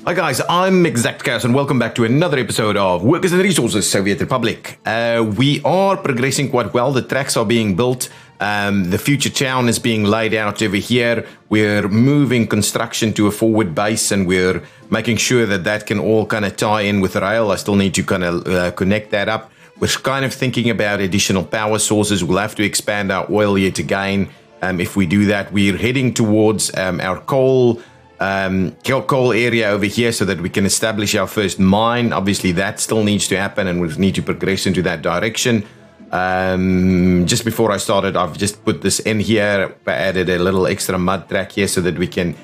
Hi guys, I'm ExactChaos and welcome back to another episode of Workers and Resources, Soviet Republic. We are progressing quite well. The tracks are being built. The future town is being laid out over here. We're moving construction to a forward base and we're making sure that that can all kind of tie in with rail. I still need to kind of connect that up. We're kind of thinking about additional power sources. We'll have to expand our oil yet again. If we do that, we're heading towards our coal area over here so that we can establish our first mine. Obviously that still needs to happen and we need to progress into that direction. Just before I started, I've just put this in here. I added a little extra mud track here so that we can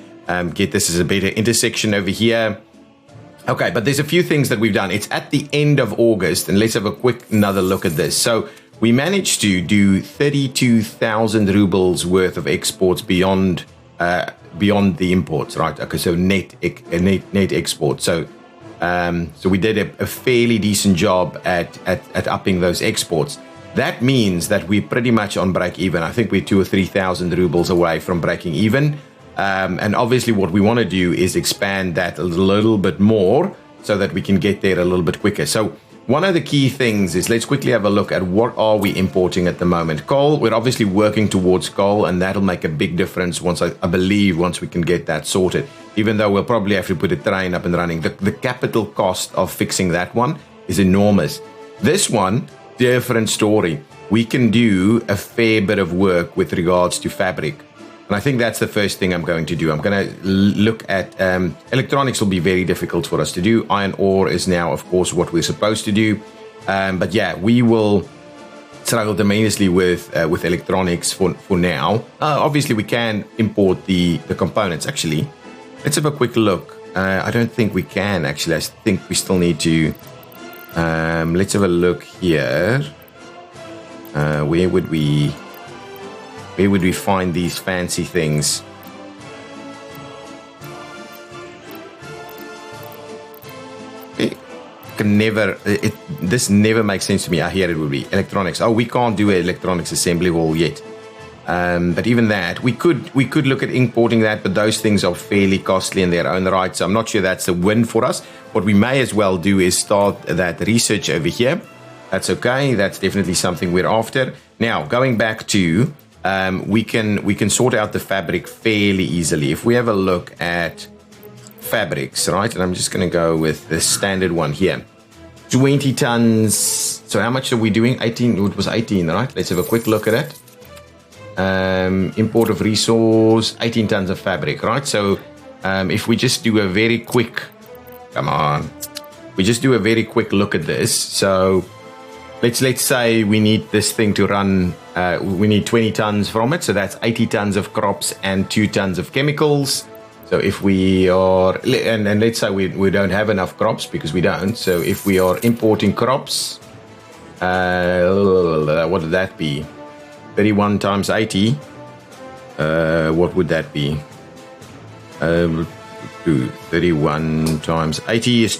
get this as a better intersection over here. Okay, but there's a few things that we've done. It's at the end of August and let's have a quick another look at this. So we managed to do 32,000 rubles worth of exports beyond the imports, right? Okay, so net export. So we did a fairly decent job at upping those exports. That means that we're pretty much on break even. I think we're 2,000 or 3,000 rubles away from breaking even. And obviously what we want to do is expand that a little bit more so that we can get there a little bit quicker. So one of the key things is let's quickly have a look at what are we importing at the moment. Coal, we're obviously working towards coal and that'll make a big difference once I believe once we can get that sorted. Even though we'll probably have to put a train up and running. The capital cost of fixing that one is enormous. This one, different story. We can do a fair bit of work with regards to fabric. And I think that's the first thing I'm going to do. I'm going to look at electronics will be very difficult for us to do. Iron ore is now, of course, what we're supposed to do. But yeah, we will struggle tremendously with electronics for now. Obviously, we can import the components. Actually, let's have a quick look. I don't think we can, actually. I think we still need to... let's have a look here. Where would we find these fancy things? This never makes sense to me. Here it would be electronics. Oh, we can't do an electronics assembly hall yet. But even that, we could look at importing that, but those things are fairly costly in their own right. So I'm not sure that's a win for us. What we may as well do is start that research over here. That's okay. That's definitely something we're after. Now, going back to we can sort out the fabric fairly easily. If we have a look at fabrics, right? And I'm just going to go with the standard one here. 20 tons. So how much are we doing? 18. It was 18, right? Let's have a quick look at it. Import of resource, 18 tons of fabric, right? So if we just do a very quick, we just do a very quick look at this. So let's say we need this thing to run, we need 20 tons from it. So that's 80 tons of crops and 2 tons of chemicals. So if we are, and let's say we don't have enough crops because we don't. So if we are importing crops, what would that be? 31 times 80. What would that be? 31 times 80 is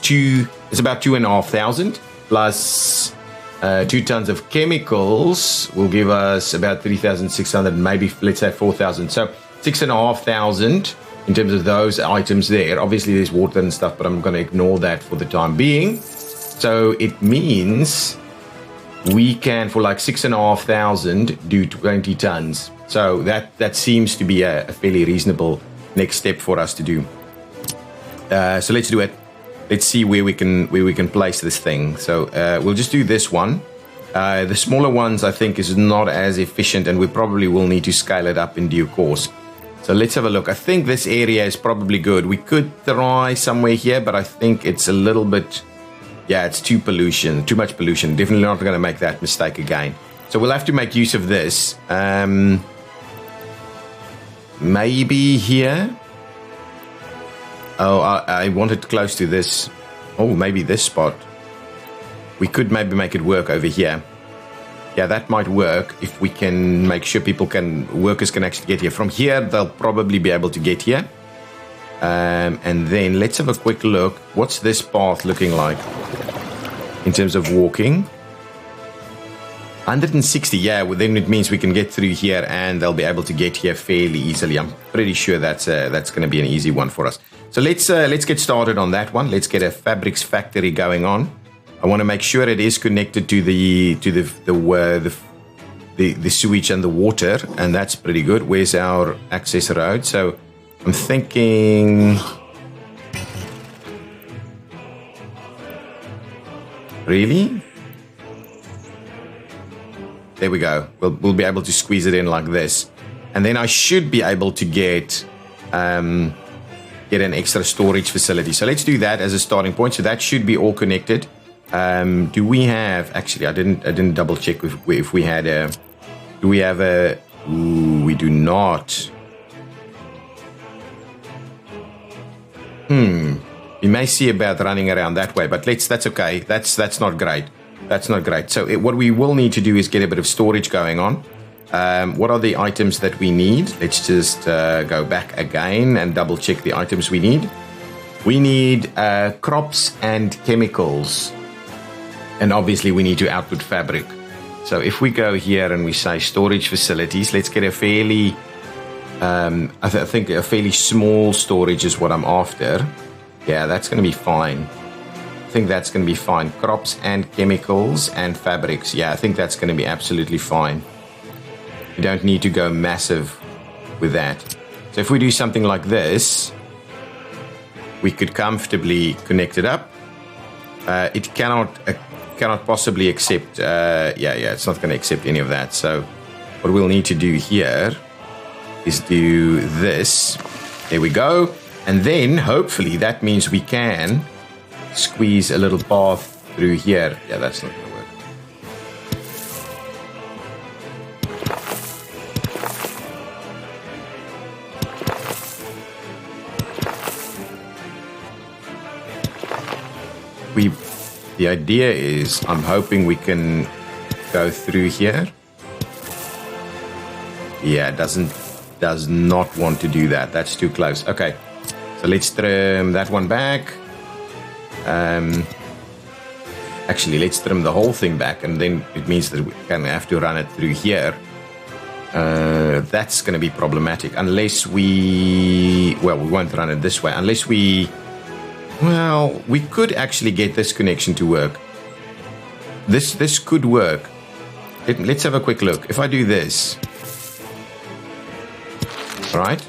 it's about 2,500 plus 2 tons of chemicals will give us about 3,600, maybe let's say 4,000. So 6,500 in terms of those items there. Obviously there's water and stuff, but I'm going to ignore that for the time being. So it means we can, for like 6,500, do 20 tons. So that seems to be a fairly reasonable next step for us to do. So let's do it. Let's see where we can place this thing. So we'll just do this one. The smaller ones I think is not as efficient, and we probably will need to scale it up in due course. So let's have a look. I think this area is probably good. We could try somewhere here, but I think it's a little bit, yeah, it's too much pollution. Definitely not going to make that mistake again. So we'll have to make use of this. Maybe here. Oh, I wanted close to this. Oh, maybe this spot. We could maybe make it work over here. Yeah, that might work if we can make sure workers can actually get here. From here, they'll probably be able to get here. And then let's have a quick look. What's this path looking like in terms of walking? 160, yeah, well, then it means we can get through here and they'll be able to get here fairly easily. I'm pretty sure that's going to be an easy one for us. So let's get started on that one. Let's get a fabrics factory going on. I want to make sure it is connected to the sewage and the water, and that's pretty good. Where's our access road? So I'm thinking, really? There we go. We'll be able to squeeze it in like this. And then I should be able to get an extra storage facility. So let's do that as a starting point. So that should be all connected. Do we have, actually, I didn't double check if we had a, do we have a, ooh, we do not. We may see about running around that way, but that's okay. That's not great. That's not great. So what we will need to do is get a bit of storage going on. What are the items that we need? Let's just go back again and double check the items we need. We need crops and chemicals. And obviously we need to output fabric. So if we go here and we say storage facilities, let's get a fairly, I think a fairly small storage is what I'm after. Yeah, that's going to be fine. I think that's going to be fine. Crops and chemicals and fabrics. Yeah, I think that's going to be absolutely fine. You don't need to go massive with that. So if we do something like this, we could comfortably connect it up. It cannot possibly accept, it's not going to accept any of that. So what we'll need to do here is do this. There we go. And then hopefully that means we can squeeze a little path through here. Yeah, that's not going to work. The idea is, I'm hoping we can go through here. Yeah, it does not want to do that. That's too close. Okay, so let's trim that one back. Actually, let's trim the whole thing back, and then it means that we kind of have to run it through here. That's going to be problematic unless we won't run it this way unless we could actually get this connection to work. This could work. Let's have a quick look. If I do this, right,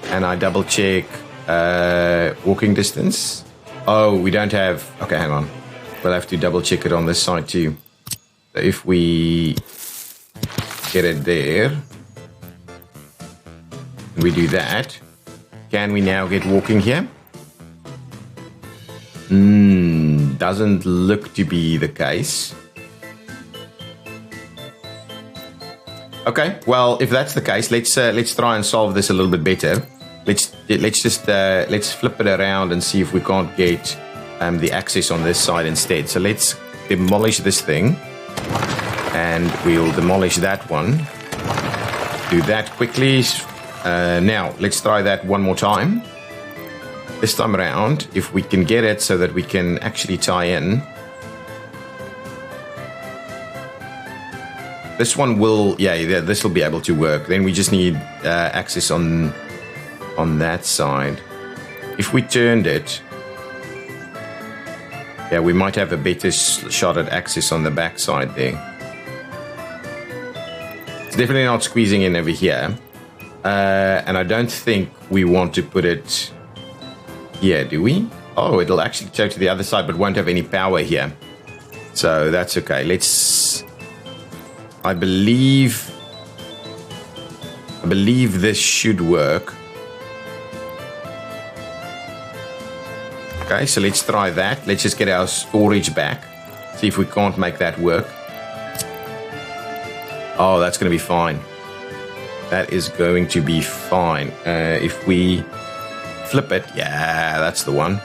and I double check walking distance. Oh, we don't have, okay, hang on. We'll have to double check it on this side too. So if we get it there, and we do that, can we now get walking here? Doesn't look to be the case. Okay, well, if that's the case, let's try and solve this a little bit better. Let's flip it around and see if we can't get the access on this side instead. So let's demolish this thing, and we'll demolish that one. Do that quickly. Now let's try that one more time. This time around, if we can get it so that we can actually tie in. This one will, this will be able to work. Then we just need access on that side. If we turned it, we might have a better shot at access on the back side there. It's definitely not squeezing in over here. And I don't think we want to put it here, do we? Oh, it'll actually go to the other side, but won't have any power here. So that's okay. I believe this should work. Okay, so let's try that. Let's just get our storage back. See if we can't make that work. Oh, that's going to be fine. That is going to be fine. If we flip it, yeah, that's the one.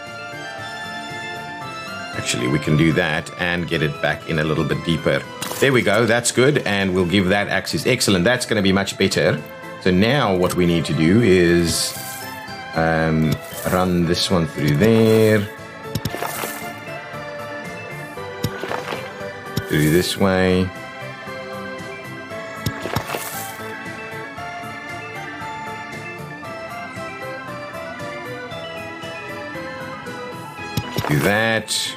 Actually, we can do that and get it back in a little bit deeper. There we go, that's good, and we'll give that access. Excellent, that's going to be much better. So now what we need to do is run this one through there. Through this way. Do that.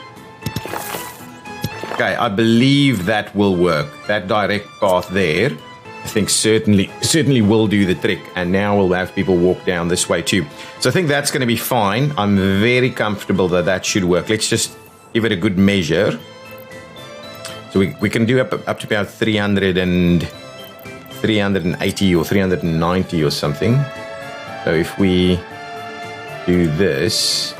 Okay, I believe that will work. That direct path there, I think certainly will do the trick. And now we'll have people walk down this way too. So I think that's going to be fine. I'm very comfortable that that should work. Let's just give it a good measure. So we can do up to about 380 or 390 or something. So if we do this,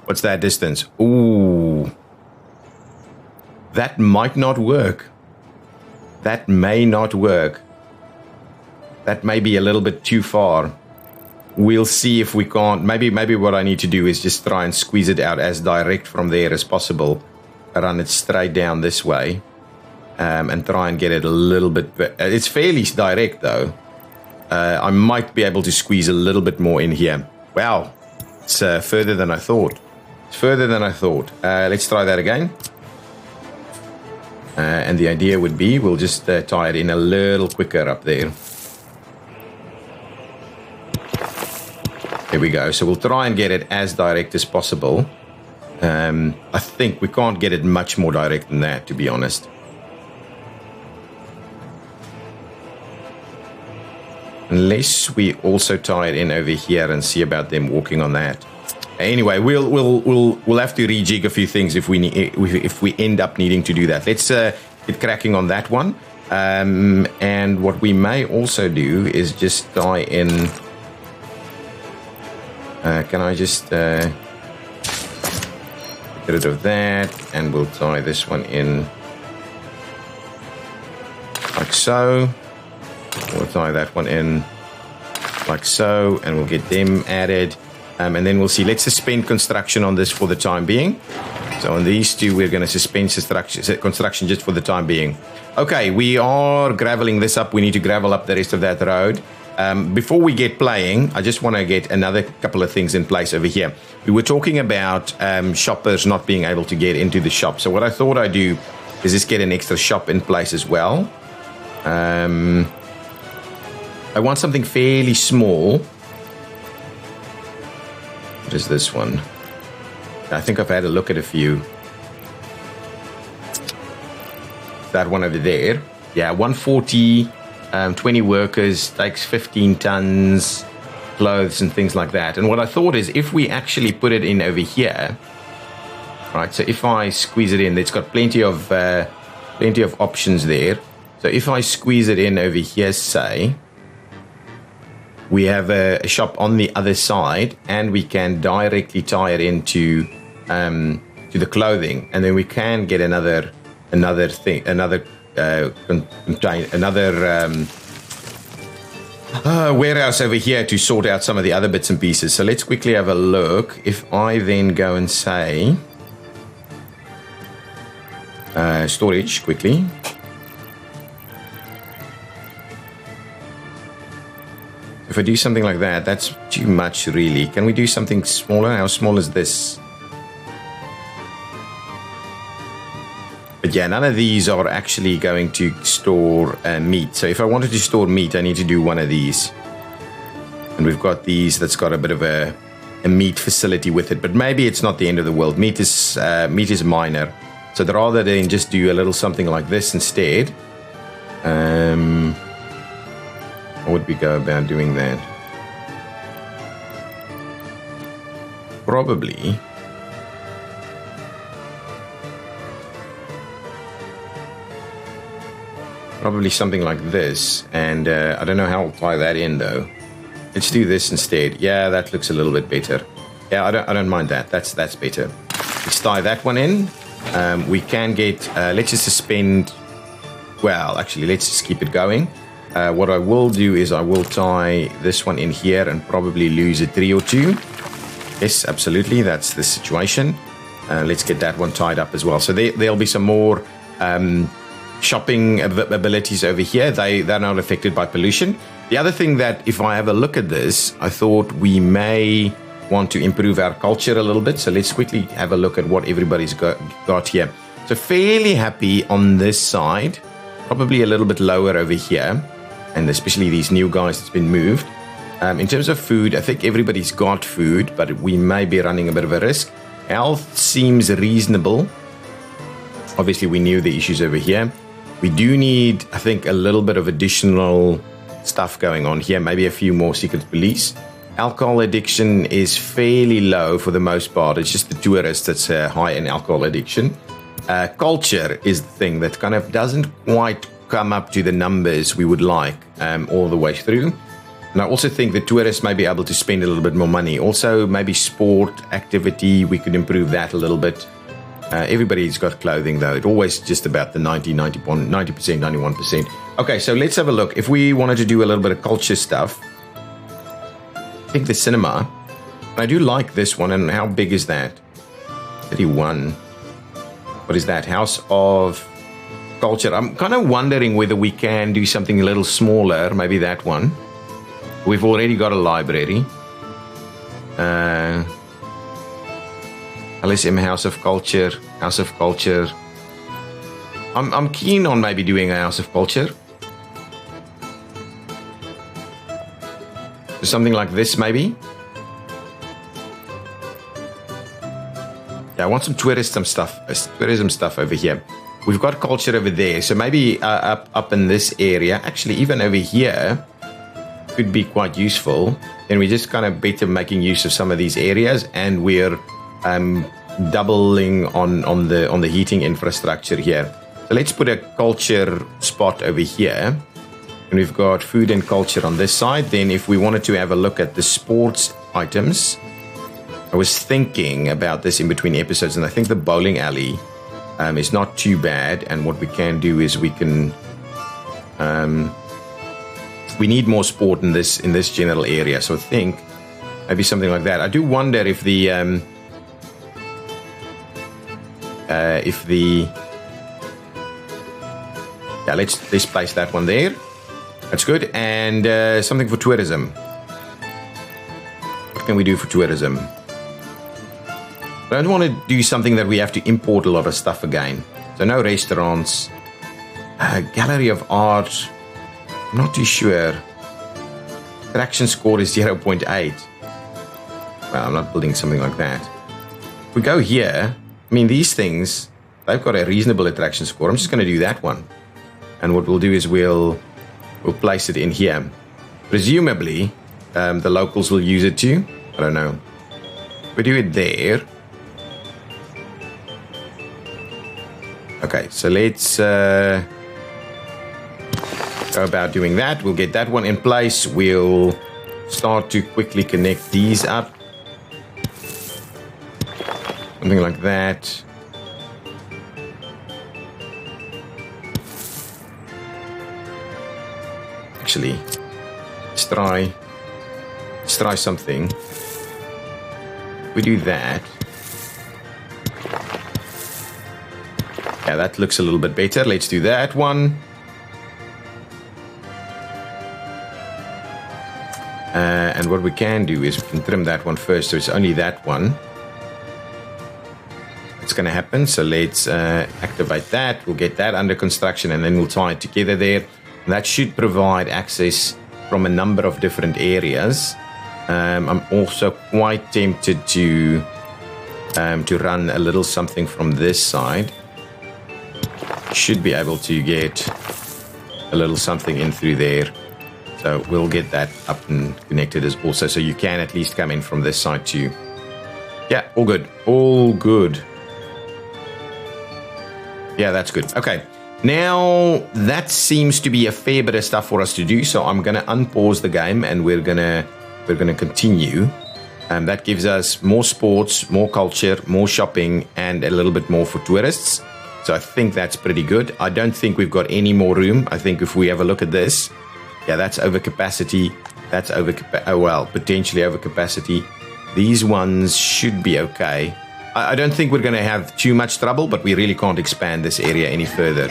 what's that distance? Ooh, that might not work. That may not work. That may be a little bit too far. We'll see if we can't. Maybe what I need to do is just try and squeeze it out as direct from there as possible. Run it straight down this way, and try and get it a little bit. It's fairly direct though. I might be able to squeeze a little bit more in here. Wow, it's further than I thought. It's further than I thought. Let's try that again. And the idea would be we'll just tie it in a little quicker up there. There we go. So we'll try and get it as direct as possible. I think we can't get it much more direct than that, to be honest. Unless we also tie it in over here and see about them walking on that. Anyway, we'll have to rejig a few things if we end up needing to do that. Let's get cracking on that one. And what we may also do is just tie in. Can I just get rid of that, and we'll tie this one in like so. We'll tie that one in like so, and we'll get them added. And then we'll see. Let's suspend construction on this for the time being. So on these two, we're going to suspend construction just for the time being. Okay, we are graveling this up. We need to gravel up the rest of that road. Before we get playing, I just want to get another couple of things in place over here. We were talking about shoppers not being able to get into the shop. So what I thought I'd do is just get an extra shop in place as well. I want something fairly small. What is this one? I think I've had a look at a few. That one over there. Yeah, 140, 20 workers, takes 15 tons, clothes and things like that. And what I thought is if we actually put it in over here, right, so if I squeeze it in, it's got plenty of options there. So if I squeeze it in over here, say, we have a shop on the other side, and we can directly tie it into to the clothing, and then we can get another warehouse over here to sort out some of the other bits and pieces. So let's quickly have a look. If I then go and say storage quickly. If I do something like that, that's too much really. Can we do something smaller? How small is this? But yeah, none of these are actually going to store meat. So if I wanted to store meat, I need to do one of these. And we've got these that's got a bit of a meat facility with it. But maybe it's not the end of the world. Meat is minor. So rather than just do a little something like this instead, how would we go about doing that? Probably something like this, and I don't know how I'll tie that in though. Let's do this instead. Yeah, that looks a little bit better. Yeah, I don't mind that. That's better. Let's tie that one in. We can get. Let's just suspend. Well, actually, let's just keep it going. What I will do is I will tie this one in here and probably lose a tree or two. Yes, absolutely. That's the situation. Let's get that one tied up as well. So there'll be some more shopping abilities over here. They're not affected by pollution. The other thing that if I have a look at this, I thought we may want to improve our culture a little bit. So let's quickly have a look at what everybody's got here. So fairly happy on this side, probably a little bit lower over here, and especially these new guys that's been moved. In terms of food, I think everybody's got food, but we may be running a bit of a risk. Health seems reasonable. Obviously, we knew the issues over here. We do need, I think, a little bit of additional stuff going on here, maybe a few more secret police. Alcohol addiction is fairly low for the most part. It's just the tourists that's high in alcohol addiction. Culture is the thing that kind of doesn't quite come up to the numbers we would like all the way through. And I also think the tourists may be able to spend a little bit more money. Also, maybe sport, activity, we could improve that a little bit. Everybody's got clothing, though. It's always just about the 90%, 91%. Okay, so let's have a look. If we wanted to do a little bit of culture stuff, I think the cinema. I do like this one. And how big is that? 31. What is that? House of Culture. I'm kind of wondering whether we can do something a little smaller. Maybe that one. We've already got a library. LSM House of Culture. House of Culture. I'm keen on maybe doing a House of Culture. Something like this, maybe. Yeah, I want some tourism stuff over here. We've got culture over there, so maybe up in this area. Actually, even over here could be quite useful. And we just kind of better making use of some of these areas, and we're doubling on the heating infrastructure here. So let's put a culture spot over here. And we've got food and culture on this side. Then if we wanted to have a look at the sports items, I was thinking about this in between episodes, and I think the bowling alley is not too bad. And what we can do is we can we need more sport in this general area. So I think maybe something like that. I do wonder if the yeah, let's place that one there. That's good. And something for tourism. What can we do for tourism? I don't want to do something that we have to import a lot of stuff again. So no restaurants. Gallery of art. I'm not too sure. Attraction score is 0.8. Well, I'm not building something like that. If we go here, I mean, these things, they've got a reasonable attraction score. I'm just going to do that one. And what we'll do is we'll place it in here. Presumably, the locals will use it too. I don't know. We do it there. Okay, so let's go about doing that. We'll get that one in place. We'll start to quickly connect these up. Something like that. Actually, let's try something. We do that. Yeah, that looks a little bit better. Let's do that one. And what we can do is we can trim that one first. So it's only that one. It's going to happen. So let's activate that. We'll get that under construction, and then we'll tie it together there. And that should provide access from a number of different areas. I'm also quite tempted to run a little something from this side. Should be able to get a little something in through there. So we'll get that up and connected as also, so you can at least come in from this side too. Yeah, all good. All good. Yeah, that's good. Okay. Now, that seems to be a fair bit of stuff for us to do, so I'm going to unpause the game and we're going to continue. That gives us more sports, more culture, more shopping, and a little bit more for tourists. So I think that's pretty good. I don't think we've got any more room. I think if we have a look at this, yeah, that's overcapacity. That's potentially overcapacity. These ones should be okay. I don't think we're going to have too much trouble, but we really can't expand this area any further.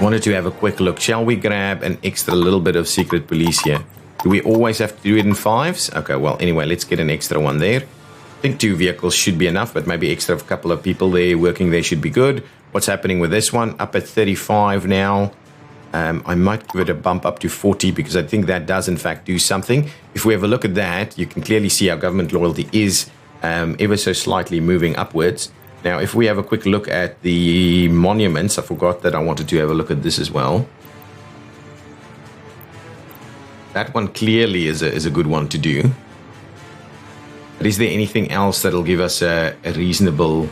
Wanted to have a quick look. Shall we grab an extra little bit of secret police here? Do we always have to do it in 5s? Okay, well, anyway, let's get an extra one there. I think 2 vehicles should be enough, but maybe extra of a couple of people there working there should be good. What's happening with this one? Up at 35 now. I might give it a bump up to 40 because I think that does in fact do something. If we have a look at that, you can clearly see our government loyalty is ever so slightly moving upwards. Now, if we have a quick look at the monuments, I forgot that I wanted to have a look at this as well. That one clearly is a good one to do. But is there anything else that'll give us a reasonable...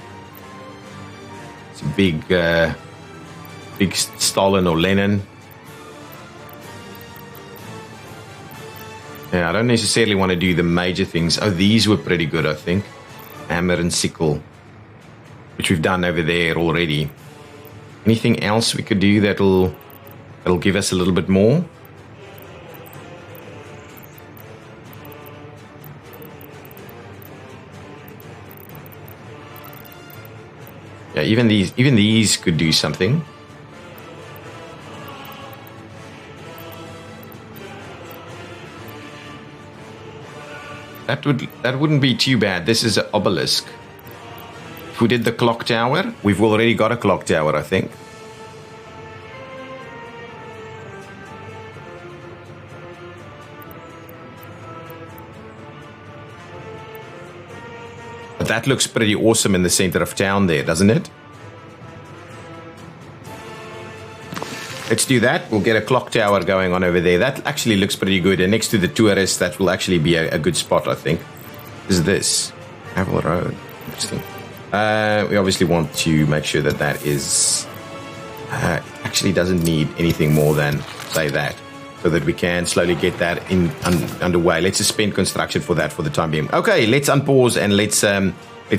It's a big Stalin or Lenin. Yeah, I don't necessarily want to do the major things. Oh, these were pretty good, I think. Hammer and sickle, which we've done over there already. Anything else we could do that'll give us a little bit more? Yeah, even these could do something. That wouldn't be too bad. This is an obelisk. If we did the clock tower, we've already got a clock tower, I think. But that looks pretty awesome in the center of town there, doesn't it? Let's do that. We'll get a clock tower going on over there. That actually looks pretty good. And next to the tourists, that will actually be a good spot, I think. Is this? Havel Road. Interesting. We obviously want to make sure that that is... it actually doesn't need anything more than, say, that. So that we can slowly get that underway. Let's suspend construction for that for the time being. Okay, let's unpause and let's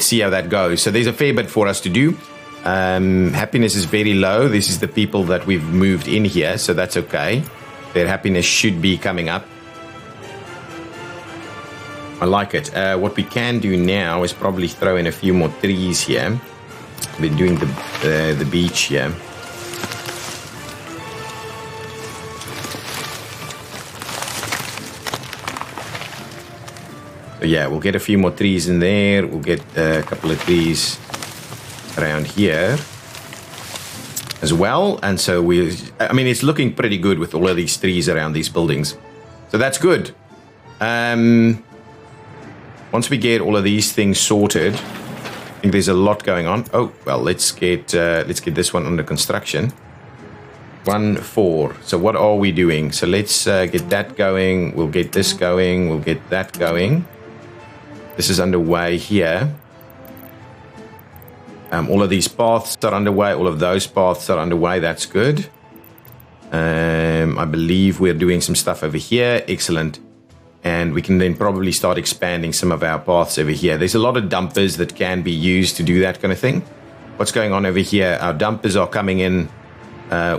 see how that goes. So there's a fair bit for us to do. Happiness is very low. This is the people that we've moved in here, so that's okay. Their happiness should be coming up. I like it. What we can do now is probably throw in a few more trees here. We're doing the beach here. So yeah, we'll get a few more trees in there. We'll get a couple of trees around here as well. And so I mean, it's looking pretty good with all of these trees around these buildings. So that's good. Once we get all of these things sorted, I think there's a lot going on. Oh, well, let's get this one under construction. 1-4. So what are we doing? So let's get that going. We'll get this going. We'll get that going. This is underway here. All of these paths are underway. All of those paths are underway. That's good. I believe we're doing some stuff over here. Excellent. And we can then probably start expanding some of our paths over here. There's a lot of dumpers that can be used to do that kind of thing. What's going on over here? Our dumpers are coming in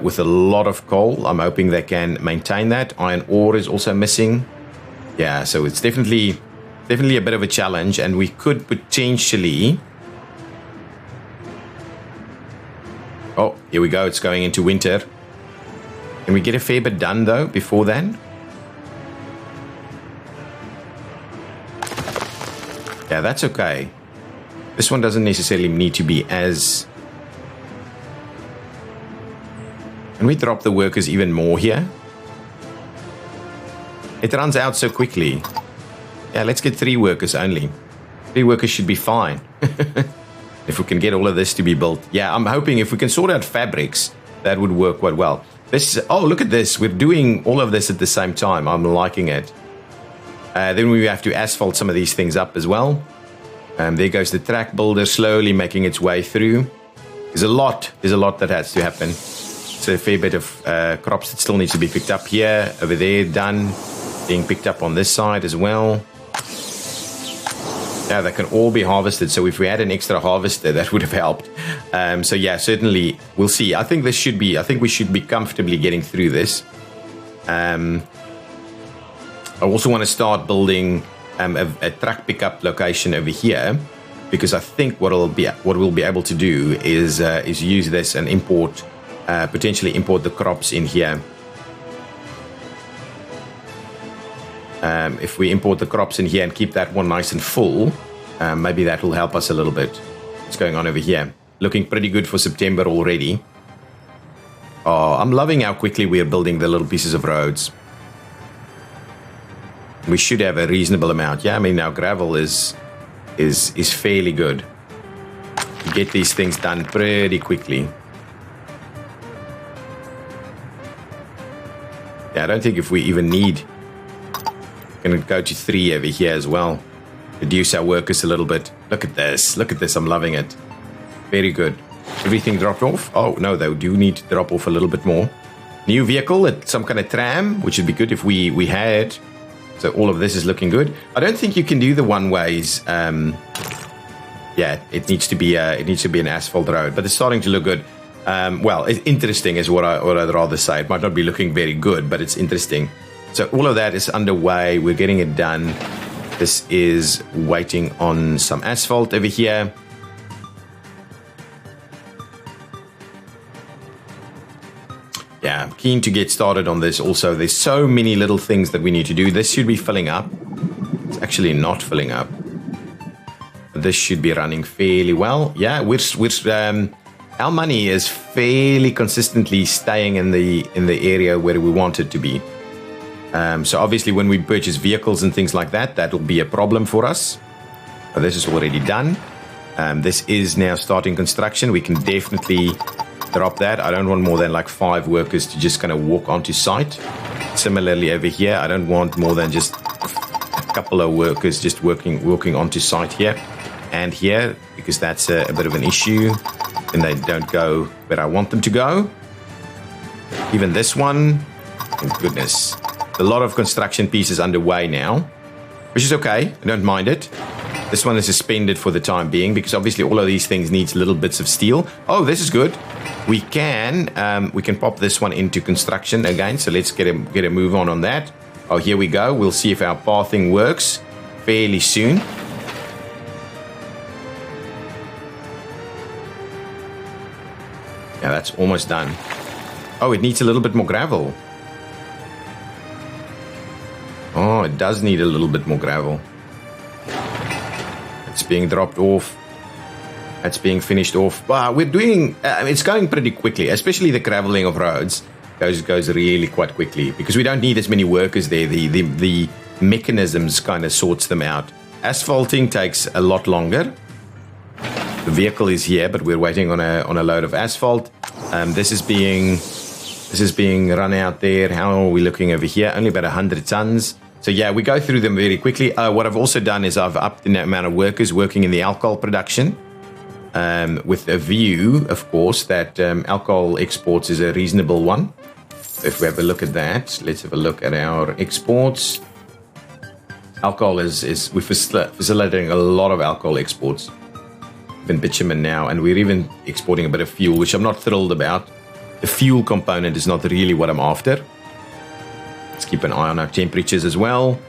with a lot of coal. I'm hoping they can maintain that. Iron ore is also missing. Yeah, so it's definitely a bit of a challenge, and we could potentially... Oh, here we go. It's going into winter. Can we get a fair bit done, though, before then? Yeah, that's okay. This one doesn't necessarily need to be as... Can we drop the workers even more here? It runs out so quickly. Yeah, let's get 3 workers only. 3 workers should be fine. If we can get all of this to be built. Yeah, I'm hoping if we can sort out fabrics, that would work quite well. Oh, look at this. We're doing all of this at the same time. I'm liking it. Then we have to asphalt some of these things up as well. There goes the track builder slowly making its way through. There's a lot that has to happen. So a fair bit of crops that still needs to be picked up here, over there, done. Being picked up on this side as well. Yeah, that can all be harvested. So if we had an extra harvester, that would have helped. So yeah, certainly we'll see. I think we should be comfortably getting through this. I also want to start building a truck pickup location over here, because I think what we'll be able to do is use this and potentially import the crops in here. If we import the crops in here and keep that one nice and full, Maybe that will help us a little bit. What's going on over here? Looking pretty good for September already. Oh, I'm loving how quickly we are building the little pieces of roads. We should have a reasonable amount. Yeah, I mean, our gravel is fairly good. We get these things done pretty quickly. Yeah, I don't think if we even need... Going to go to 3 over here as well. Reduce our workers a little bit. Look at this. Look at this. I'm loving it. Very good. Everything dropped off. Oh, no, they do need to drop off a little bit more. New vehicle, some kind of tram, which would be good if we had. So all of this is looking good. I don't think you can do the one-ways. Yeah, it needs to be an asphalt road, but it's starting to look good. Well, it's interesting is what I'd rather say. It might not be looking very good, but it's interesting. So all of that is underway. We're getting it done. This is waiting on some asphalt over here. Yeah, I'm keen to get started on this also. There's so many little things that we need to do. This should be filling up. It's actually not filling up. This should be running fairly well. Yeah, our money is fairly consistently staying in the area where we want it to be. So obviously when we purchase vehicles and things like that, that will be a problem for us. This is already done. This is now starting construction. We can definitely drop that. I don't want more than like 5 workers to just kind of walk onto site. Similarly over here, I don't want more than just a couple of workers just walking onto site here and here, because that's a bit of an issue and they don't go where I want them to go. Even this one, oh goodness, a lot of construction pieces underway now, which is okay. I don't mind it. This one is suspended for the time being because obviously all of these things needs little bits of steel. Oh, this is good. We can pop this one into construction again. So let's get a move on that. Oh, here we go. We'll see if our pathing works fairly soon. Yeah, that's almost done. Oh, it needs a little bit more gravel. Oh, it does need a little bit more gravel. It's being dropped off. That's being finished off. Wow, we're doing... it's going pretty quickly, especially the graveling of roads goes really quite quickly because we don't need as many workers there. The mechanisms kind of sorts them out. Asphalting takes a lot longer. The vehicle is here, but we're waiting on a load of asphalt. This is being run out there. How are we looking over here? Only about 100 tons. So yeah, we go through them very quickly. What I've also done is I've upped the amount of workers working in the alcohol production. With a view, of course, that alcohol exports is a reasonable one. If we have a look at that, let's have a look at our exports. Alcohol we're facilitating a lot of alcohol exports. Even bitumen now, and we're even exporting a bit of fuel, which I'm not thrilled about. The fuel component is not really what I'm after. Let's keep an eye on our temperatures as well.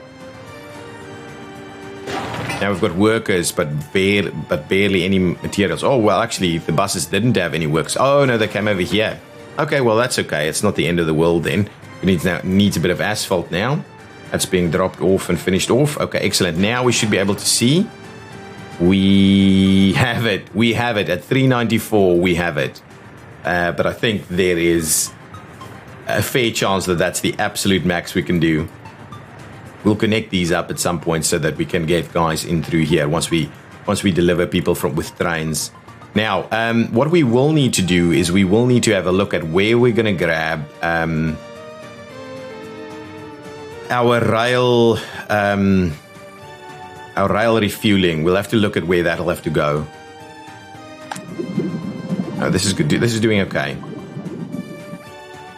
Now we've got workers, but barely any materials. Oh, well, actually, the buses didn't have any workers. Oh, no, they came over here. Okay, well, that's okay. It's not the end of the world then. It needs a bit of asphalt now. That's being dropped off and finished off. Okay, excellent. Now we should be able to see. We have it. We have it. At 394, we have it. But I think there is a fair chance that that's the absolute max we can do. We'll connect these up at some point so that we can get guys in through here once we deliver people with trains. Now, what we will need to do is we will need to have a look at where we're going to grab our rail refueling. We'll have to look at where that'll have to go. Oh, this is good. This is doing okay.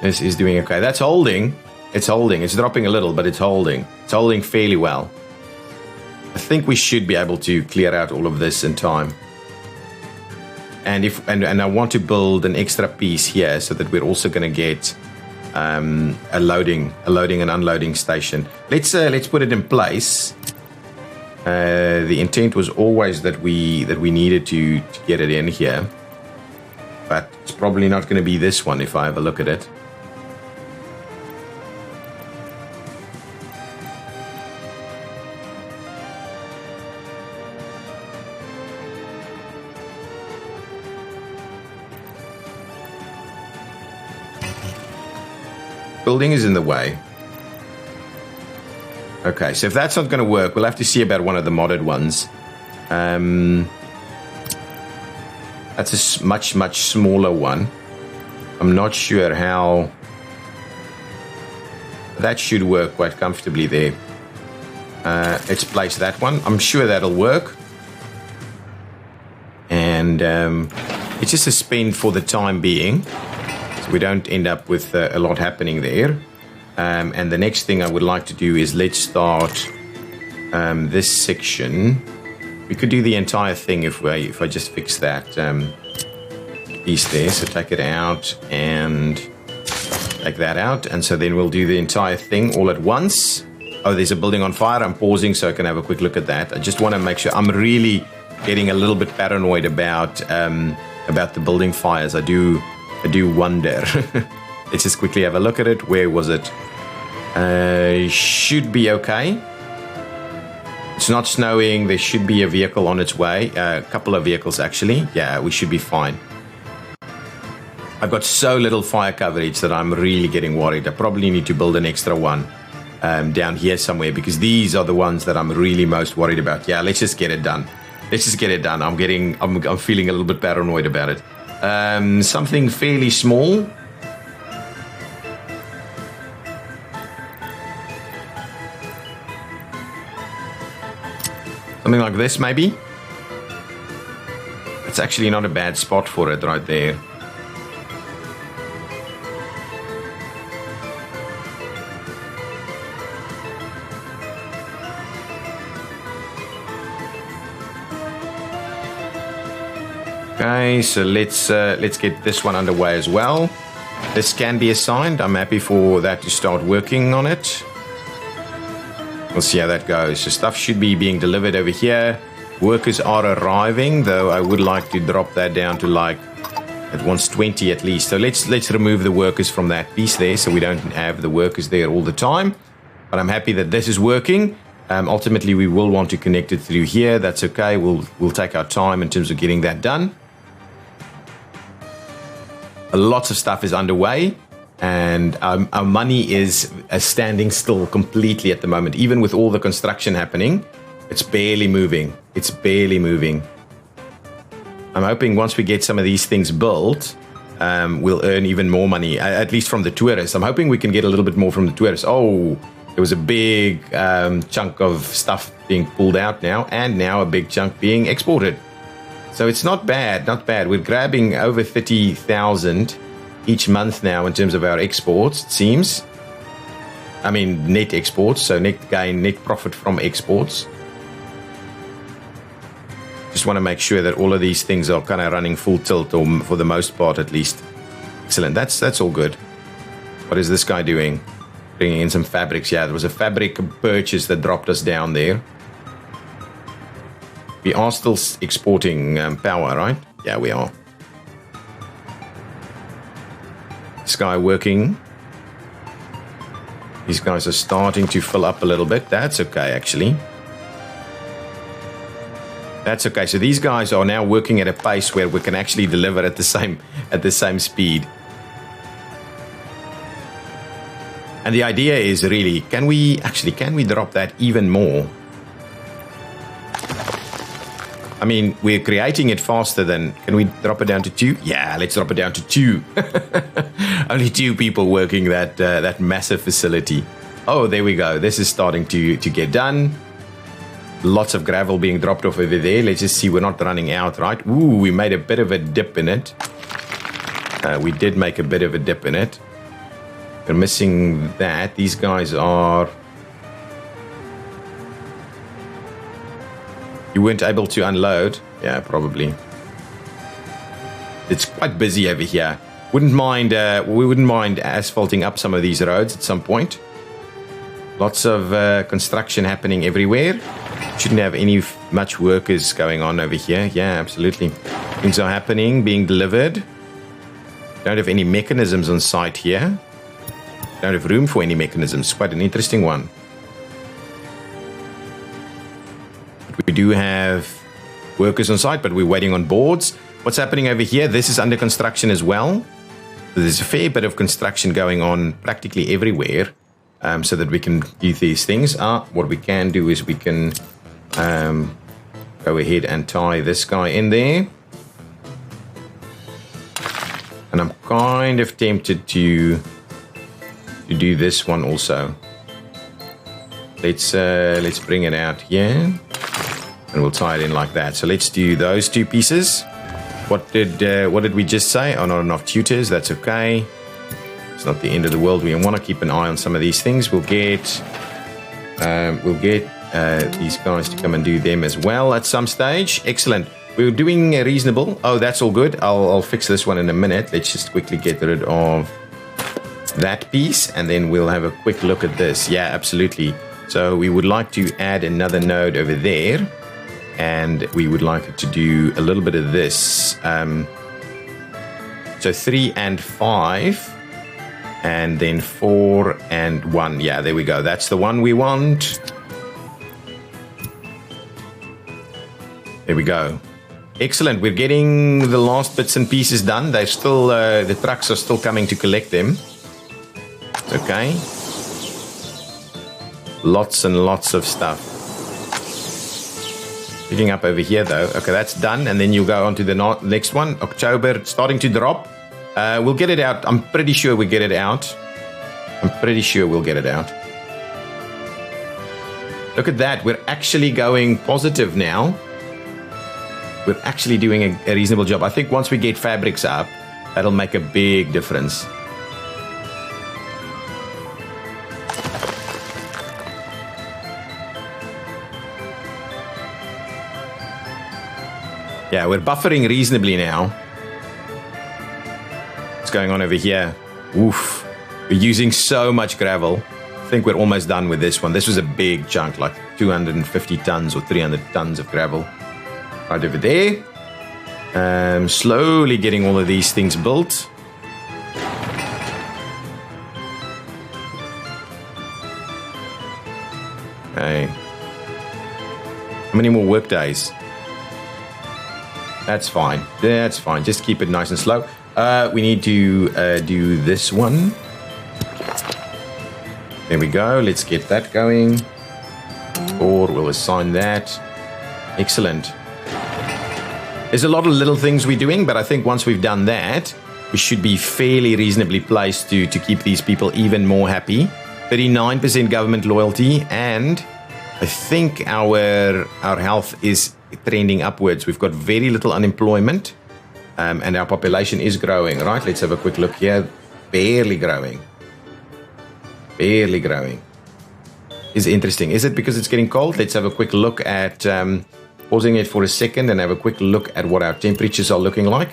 This is doing okay. That's holding. It's holding. It's dropping a little, but it's holding. It's holding fairly well. I think we should be able to clear out all of this in time. And I want to build an extra piece here so that we're also going to get a loading and unloading station. Let's put it in place. The intent was always that we needed to get it in here, but it's probably not going to be this one if I have a look at it. building is in the way. Okay, so if that's not going to work, we'll have to see about one of the modded ones. That's a much, much smaller one. I'm not sure how... That should work quite comfortably there. Let's place that one. I'm sure that'll work. And it's just a spend for the time being. So we don't end up with a lot happening there. And the next thing I would like to do is let's start this section. We could do the entire thing if I just fix that piece there. So take it out and take that out. And so then we'll do the entire thing all at once. Oh, there's a building on fire. I'm pausing so I can have a quick look at that. I just want to make sure. I'm really getting a little bit paranoid about the building fires. I do wonder. Let's just quickly have a look at it. Where was it? Should be okay. It's not snowing. There should be a vehicle on its way. A couple of vehicles, actually. Yeah, we should be fine. I've got so little fire coverage that I'm really getting worried. I probably need to build an extra one down here somewhere, because these are the ones that I'm really most worried about. Yeah, let's just get it done. Let's just get it done. I'm feeling a little bit paranoid about it. Something fairly small. Something like this, maybe. It's actually not a bad spot for it right there. Okay, so let's get this one underway as well. This can be assigned. I'm happy for that to start working on it. We'll see how that goes. So stuff should be being delivered over here. Workers are arriving, though I would like to drop that down to like it wants 20 at least. So let's remove the workers from that piece there, so we don't have the workers there all the time. But I'm happy that this is working. Ultimately, we will want to connect it through here. That's okay. We'll take our time in terms of getting that done. Lots of stuff is underway, and our money is standing still completely at the moment. Even with all the construction happening, it's barely moving. It's barely moving. I'm hoping once we get some of these things built, we'll earn even more money, at least from the tourists. I'm hoping we can get a little bit more from the tourists. Oh, there was a big chunk of stuff being pulled out now, and now a big chunk being exported. So it's not bad, not bad. We're grabbing over 30,000 each month now in terms of our exports, it seems. I mean, net exports, so net gain, net profit from exports. Just want to make sure that all of these things are kind of running full tilt, or for the most part at least. Excellent, that's all good. What is this guy doing? Bringing in some fabrics. Yeah, there was a fabric purchase that dropped us down there. We are still exporting power, right? Yeah, we are. This guy working. These guys are starting to fill up a little bit. That's okay, actually. That's okay. So these guys are now working at a pace where we can actually deliver at the same speed. And the idea is really, can we drop that even more? I mean, we're creating it faster than... Can we drop it down to 2? Yeah, let's drop it down to 2. Only 2 people working that massive facility. Oh, there we go. This is starting to get done. Lots of gravel being dropped off over there. Let's just see we're not running out, right? Ooh, we made a bit of a dip in it. We did make a bit of a dip in it. We're missing that. These guys are... You weren't able to unload? Yeah, probably. It's quite busy over here. We wouldn't mind asphalting up some of these roads at some point. Lots of construction happening everywhere. Shouldn't have much workers going on over here. Yeah, absolutely. Things are happening, being delivered. Don't have any mechanisms on site here. Don't have room for any mechanisms. Quite an interesting one. We do have workers on site, but we're waiting on boards. What's happening over here? This is under construction as well. There's a fair bit of construction going on practically everywhere, so that we can do these things. What we can do is we can go ahead and tie this guy in there. And I'm kind of tempted to do this one also. Let's bring it out here, and we'll tie it in like that. So let's do those two pieces. What did we just say? Oh, not enough tutors. That's okay. It's not the end of the world. We want to keep an eye on some of these things. We'll get these guys to come and do them as well at some stage. Excellent. We're doing reasonable. Oh, that's all good. I'll fix this one in a minute. Let's just quickly get rid of that piece, and then we'll have a quick look at this. Yeah, absolutely. So we would like to add another node over there, and we would like it to do a little bit of this. So 3 and 5, and then 4 and 1. Yeah, there we go. That's the one we want. There we go. Excellent. We're getting the last bits and pieces done. They're still the trucks are still coming to collect them. Okay. Lots and lots of stuff. Picking up over here though. Okay, that's done. And then you go on to the next one. October, starting to drop. We'll get it out. I'm pretty sure we get it out. I'm pretty sure we'll get it out. Look at that. We're actually going positive now. We're actually doing a reasonable job. I think once we get fabrics up, that'll make a big difference. Yeah, we're buffering reasonably now. What's going on over here? Oof. We're using so much gravel. I think we're almost done with this one. This was a big chunk, like 250 tons or 300 tons of gravel. Right over there. Slowly getting all of these things built. Okay. How many more work days? That's fine. That's fine. Just keep it nice and slow. We need to do this one. There we go. Let's get that going. Or we'll assign that. Excellent. There's a lot of little things we're doing, but I think once we've done that, we should be fairly reasonably placed to keep these people even more happy. 39% government loyalty, and I think our health is trending upwards. We've got very little unemployment, and our population is growing. Right, let's have a quick look here. Barely growing. Barely growing. Is interesting. Is it because it's getting cold? Let's have a quick look at... pausing it for a second and have a quick look at what our temperatures are looking like.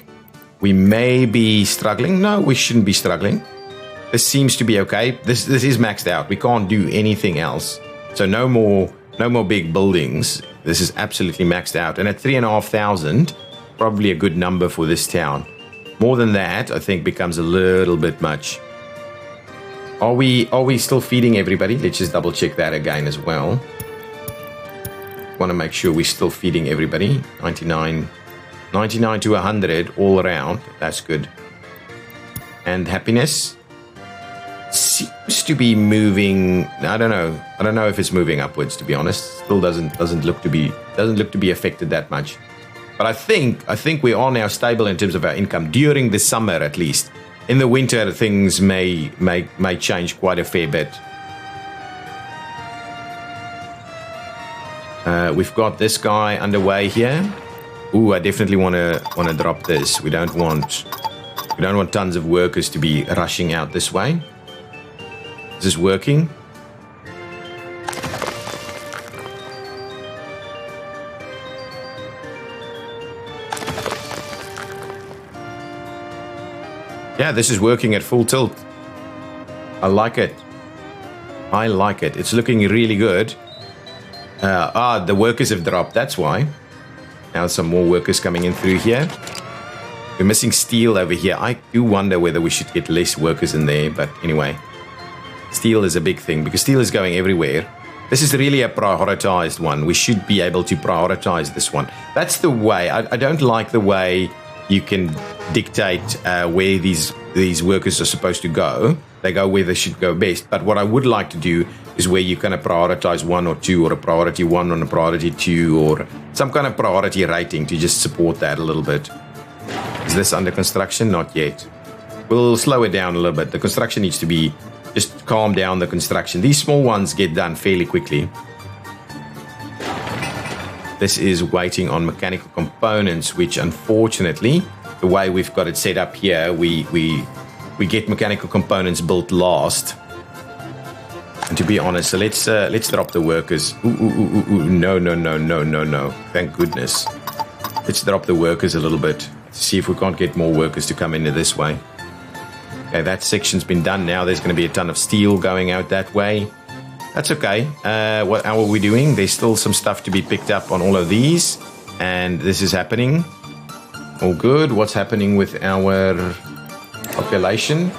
We may be struggling. No, we shouldn't be struggling. This seems to be okay. This is maxed out. We can't do anything else. So no more big buildings. This is absolutely maxed out. And at 3,500, probably a good number for this town. More than that, I think becomes a little bit much. Are we still feeding everybody? Let's just double check that again as well. Want to make sure we're still feeding everybody. 99 to 100 all around. That's good. And happiness seems to be moving. I don't know if it's moving upwards, to be honest. Still doesn't look to be affected that much. But I think we are now stable in terms of our income during the summer, at least. In the winter, things may change quite a fair bit. We've got this guy underway here. Ooh, I definitely want to drop this. We don't want tons of workers to be rushing out this way. Is this working? Yeah, this is working at full tilt. I like it. I like it. It's looking really good. The workers have dropped, that's why. Now some more workers coming in through here. We're missing steel over here. I do wonder whether we should get less workers in there, but anyway. Steel is a big thing, because steel is going everywhere. This is really a prioritized one. We should be able to prioritize this one. That's the way. I don't like the way you can dictate where these these workers are supposed to go. They go where they should go best. But what I would like to do is where you kind of prioritize 1 or 2, or a priority 1 and a priority 2, or some kind of priority rating to just support that a little bit. Is this under construction? Not yet. We'll slow it down a little bit. The construction needs to be, just calm down the construction. These small ones get done fairly quickly. This is waiting on mechanical components, which unfortunately, the way we've got it set up here, we get mechanical components built last. And to be honest, so let's drop the workers. No. Thank goodness. Let's drop the workers a little bit to see if we can't get more workers to come into this way. Okay, that section's been done now. There's going to be a ton of steel going out that way. That's okay. How are we doing? There's still some stuff to be picked up on all of these. And this is happening. All good. What's happening with our population?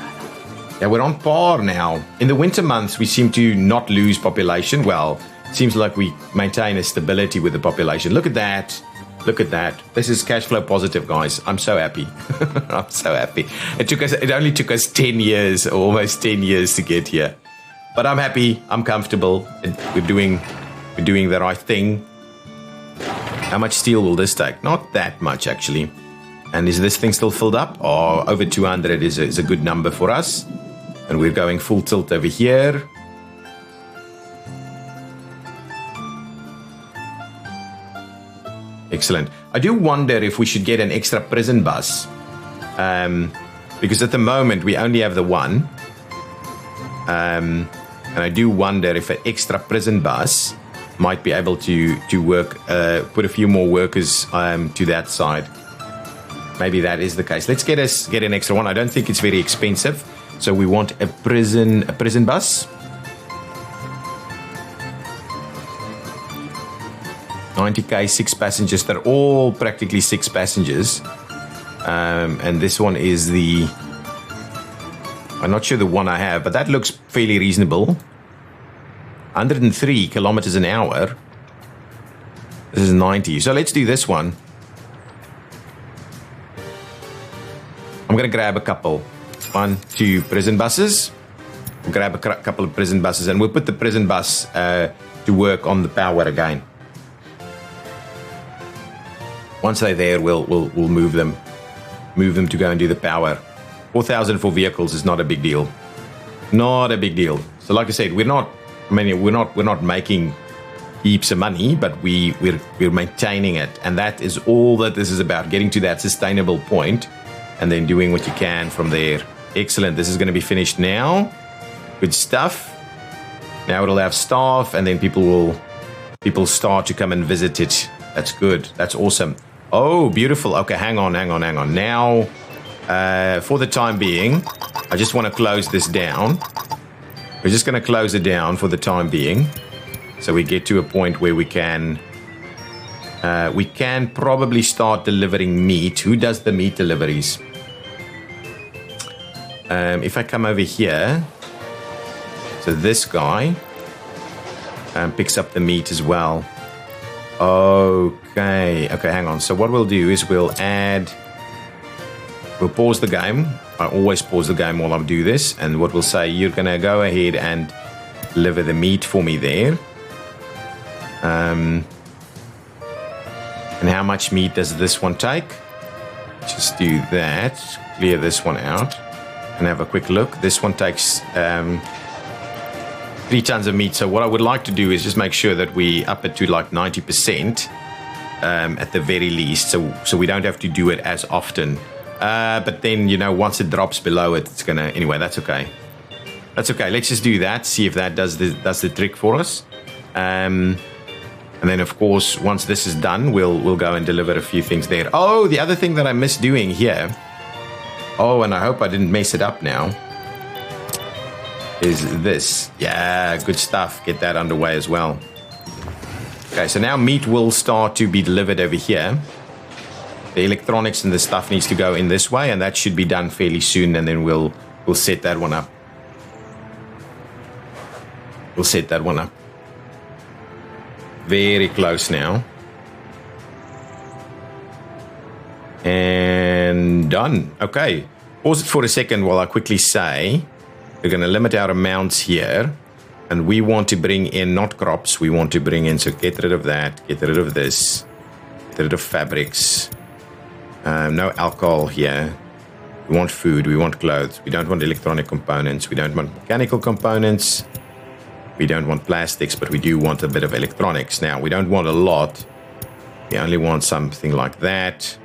Yeah, we're on par now. In the winter months, we seem to not lose population. Well, it seems like we maintain a stability with the population. Look at that. Look at that. This is cash flow positive, guys. I'm so happy. I'm so happy. It only took us 10 years, or almost 10 years to get here. But I'm happy. I'm comfortable. We're doing the right thing. How much steel will this take? Not that much, actually. And is this thing still filled up? Oh, over 200 is a good number for us. And we're going full tilt over here. Excellent. I do wonder if we should get an extra prison bus. Because at the moment, we only have the one. And I do wonder if an extra prison bus might be able to work, put a few more workers to that side. Maybe that is the case. Let's get an extra one. I don't think it's very expensive. So we want a prison bus. 90k, 6 passengers. They're all practically 6 passengers. And this one is the... I'm not sure the one I have, but that looks fairly reasonable. 103 kilometers an hour. This is 90. So let's do this one. I'm going to grab a couple. 1, 2 prison buses. We'll grab a couple of prison buses, and we'll put the prison bus to work on the power again. Once they're there, we'll move them to go and do the power. 4,000 for vehicles is not a big deal. Not a big deal. So like I said, we're not making heaps of money, but we're maintaining it, and that is all that this is about, getting to that sustainable point and then doing what you can from there. Excellent. This is going to be finished now. Good stuff. Now it'll have staff, and then people start to come and visit it. That's good. That's awesome. Oh, beautiful. Okay, hang on. Now, for the time being, I just want to close this down. We're just going to close it down for the time being. So we get to a point where we can probably start delivering meat. Who does the meat deliveries? If I come over here, so this guy picks up the meat as well. Okay, hang on. So what we'll do is we'll pause the game. I always pause the game while I do this. And what we'll say, you're going to go ahead and deliver the meat for me there. And how much meat does this one take? Just do that. Clear this one out. And have a quick look. This one takes 3 tons of meat. So what I would like to do is just make sure that we up it to like 90% at the very least. So we don't have to do it as often. But then, once it drops below it, it's going to... Anyway, that's okay. That's okay. Let's just do that. See if that does the trick for us. And then, of course, once this is done, we'll go and deliver a few things there. Oh, the other thing that I missed doing here... Oh, and I hope I didn't mess it up now. Is this. Yeah, good stuff. Get that underway as well. Okay, so now meat will start to be delivered over here. The electronics and the stuff needs to go in this way, and that should be done fairly soon, and then we'll set that one up. We'll set that one up. Very close now. And done. Okay. Pause it for a second while I quickly say we're going to limit our amounts here. And we want to bring in not crops. We want to bring in, so get rid of that. Get rid of this. Get rid of fabrics. No alcohol here. We want food. We want clothes. We don't want electronic components. We don't want mechanical components. We don't want plastics, but we do want a bit of electronics. Now, we don't want a lot. We only want something like that.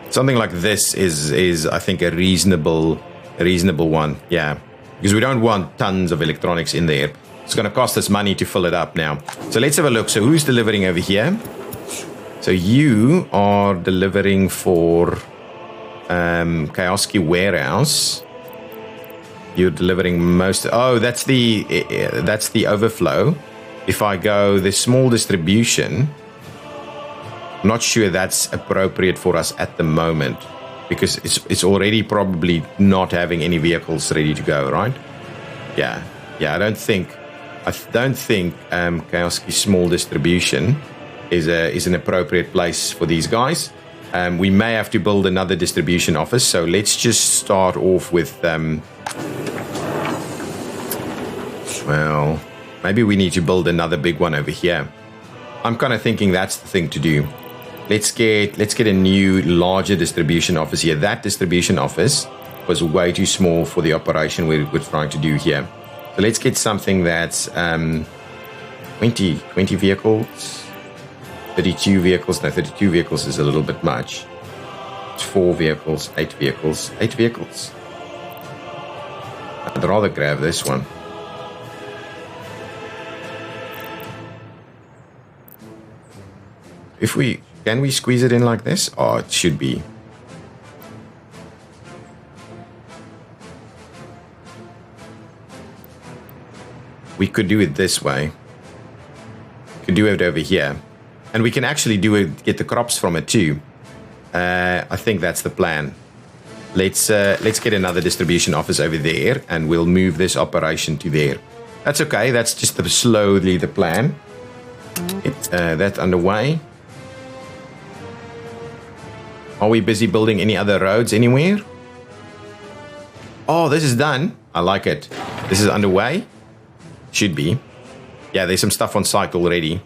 Something like this is I think a reasonable one. Yeah, because we don't want tons of electronics in there. It's going to cost us money to fill it up now. So let's have a look. So who's delivering over here? So you are delivering for Kioski Warehouse. You're delivering most. Oh, that's the overflow. If I go the small distribution. Not sure that's appropriate for us at the moment because it's already probably not having any vehicles ready to go, right? Yeah. I don't think Kioski small distribution is an appropriate place for these guys. We may have to build another distribution office, so let's just start off with well, maybe we need to build another big one over here. I'm kind of thinking that's the thing to do. Let's get a new larger distribution office here. That distribution office was way too small for the operation we're trying to do here. So let's get something that's 20 vehicles, 32 vehicles. No, 32 vehicles is a little bit much. It's 4 vehicles, 8 vehicles, 8 vehicles. I'd rather grab this one. Can we squeeze it in like this? Oh, it should be. We could do it this way. We could do it over here. And we can actually get the crops from it too. I think that's the plan. Let's get another distribution office over there and we'll move this operation to there. That's okay. That's just slowly the plan. That's underway. Are we busy building any other roads anywhere? Oh, this is done. I like it. This is underway. Should be. Yeah, there's some stuff on site already.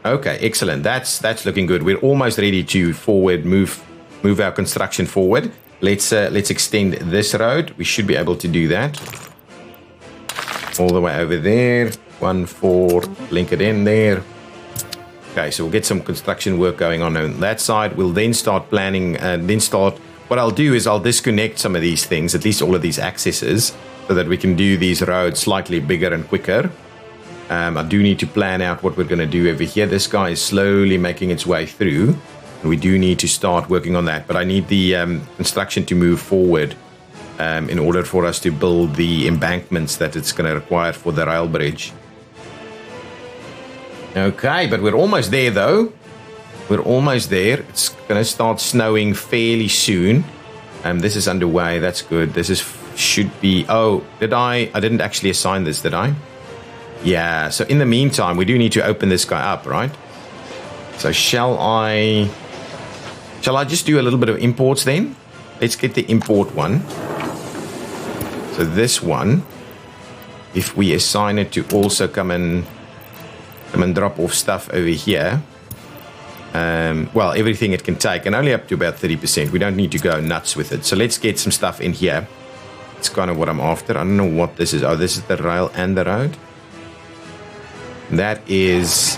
Okay, excellent. That's looking good. We're almost ready to move our construction forward. Let's extend this road. We should be able to do that. All the way over there. 1, 4, link it in there. Okay, so we'll get some construction work going on that side. We'll then start planning and what I'll do is I'll disconnect some of these things, at least all of these accesses, so that we can do these roads slightly bigger and quicker. I do need to plan out what we're going to do over here. This guy is slowly making its way through, and we do need to start working on that. But I need the construction to move forward in order for us to build the embankments that it's going to require for the rail bridge. Okay, but we're almost there though. We're almost there. It's going to start snowing fairly soon. This is underway. That's good. Should be... Oh, I didn't actually assign this, did I? Yeah, so in the meantime, we do need to open this guy up, right? So shall I just do a little bit of imports then? Let's get the import one. So this one, if we assign it to also come and drop off stuff over here. Well, everything it can take, and only up to about 30%. We don't need to go nuts with it. So let's get some stuff in here. It's kind of what I'm after. I don't know what this is. Oh, this is the rail and the road. That is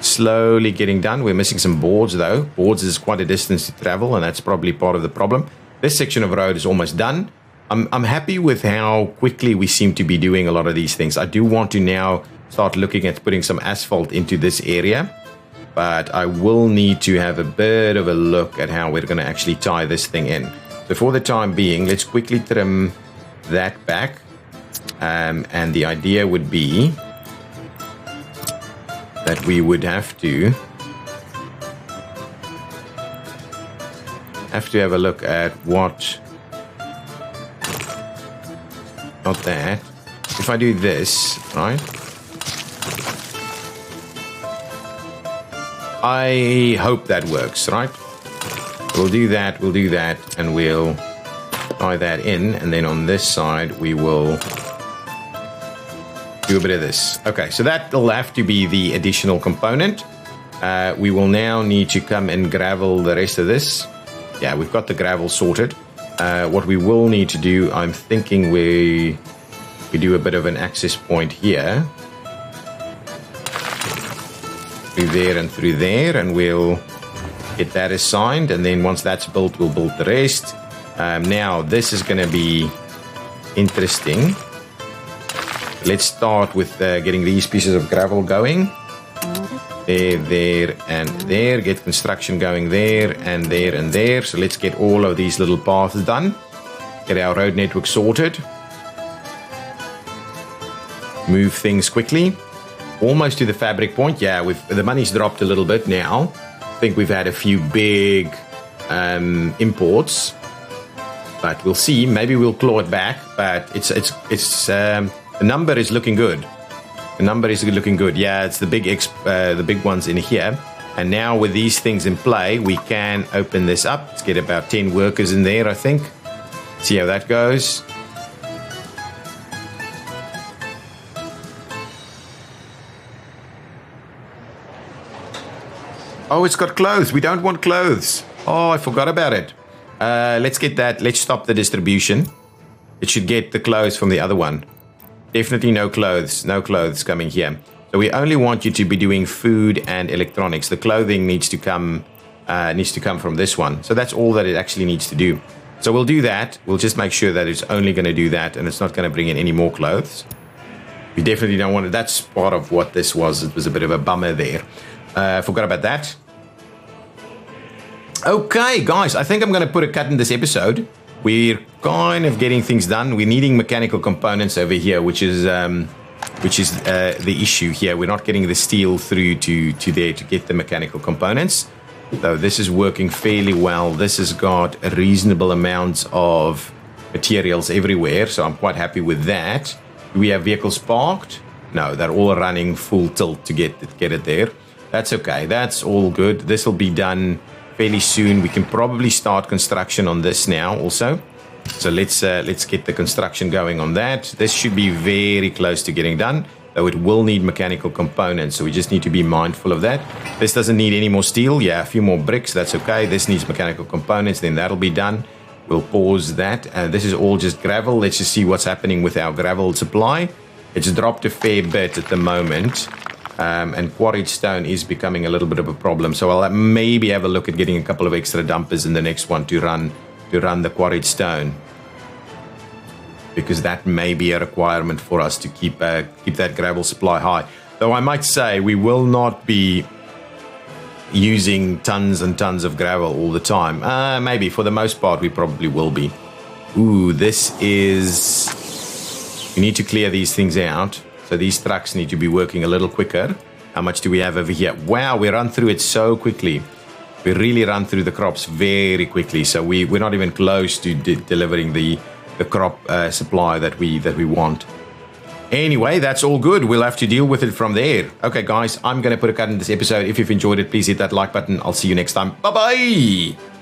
slowly getting done. We're missing some boards though. Boards is quite a distance to travel, and that's probably part of the problem. This section of road is almost done. I'm happy with how quickly we seem to be doing a lot of these things. I do want to now start looking at putting some asphalt into this area, but I will need to have a bit of a look at how we're going to actually tie this thing in. So for the time being, let's quickly trim that back, and the idea would be that we would have to have a look at what, not that, if I do this, right? I hope that works, right? We'll do that, and we'll tie that in, and then on this side, we will do a bit of this. Okay, so that'll have to be the additional component. We will now need to come and gravel the rest of this. Yeah, we've got the gravel sorted. What we will need to do, I'm thinking we do a bit of an access point here. Through there and through there, and we'll get that assigned, and then once that's built, we'll build the rest. Now, this is going to be interesting. Let's start with getting these pieces of gravel going. There, and there. Get construction going there, and there, and there. So let's get all of these little paths done. Get our road network sorted. Move things quickly. Almost to the fabric point. Yeah, the money's dropped a little bit now. I think we've had a few big imports, but we'll see. Maybe we'll claw it back. But the number is looking good. The number is looking good. Yeah, it's the big ones in here. And now with these things in play, we can open this up. Let's get about 10 workers in there, I think. See how that goes. Oh, it's got clothes. We don't want clothes. Oh, I forgot about it. Let's get that. Let's stop the distribution. It should get the clothes from the other one. Definitely no clothes. No clothes coming here. So we only want you to be doing food and electronics. The clothing needs to come from this one. So that's all that it actually needs to do. So we'll do that. We'll just make sure that it's only going to do that, and it's not going to bring in any more clothes. We definitely don't want it. That's part of what this was. It was a bit of a bummer there. Forgot about that. Okay, guys, I think I'm going to put a cut in this episode. We're kind of getting things done. We're needing mechanical components over here, which is the issue here. We're not getting the steel through to there to get the mechanical components. So this is working fairly well. This has got a reasonable amounts of materials everywhere, so I'm quite happy with that. Do we have vehicles parked? No, they're all running full tilt to get it there. That's okay. That's all good. This will be done fairly soon. We can probably start construction on this now also. So let's get the construction going on that. This should be very close to getting done, though it will need mechanical components, so we just need to be mindful of that. This doesn't need any more steel. Yeah, a few more bricks. That's okay. This needs mechanical components. Then that'll be done. We'll pause that. This is all just gravel. Let's just see what's happening with our gravel supply. It's dropped a fair bit at the moment. And quarried stone is becoming a little bit of a problem. So I'll maybe have a look at getting a couple of extra dumpers in the next one to run the quarried stone, because that may be a requirement for us to keep that gravel supply high. Though I might say we will not be using tons and tons of gravel all the time. Maybe for the most part we probably will be. Ooh, this is... We need to clear these things out. So these trucks need to be working a little quicker. How much do we have over here? Wow, we run through it so quickly. We really run through the crops very quickly. So we're not even close to delivering the crop supply that we want. Anyway, that's all good. We'll have to deal with it from there. Okay, guys, I'm going to put a cut in this episode. If you've enjoyed it, please hit that like button. I'll see you next time. Bye-bye.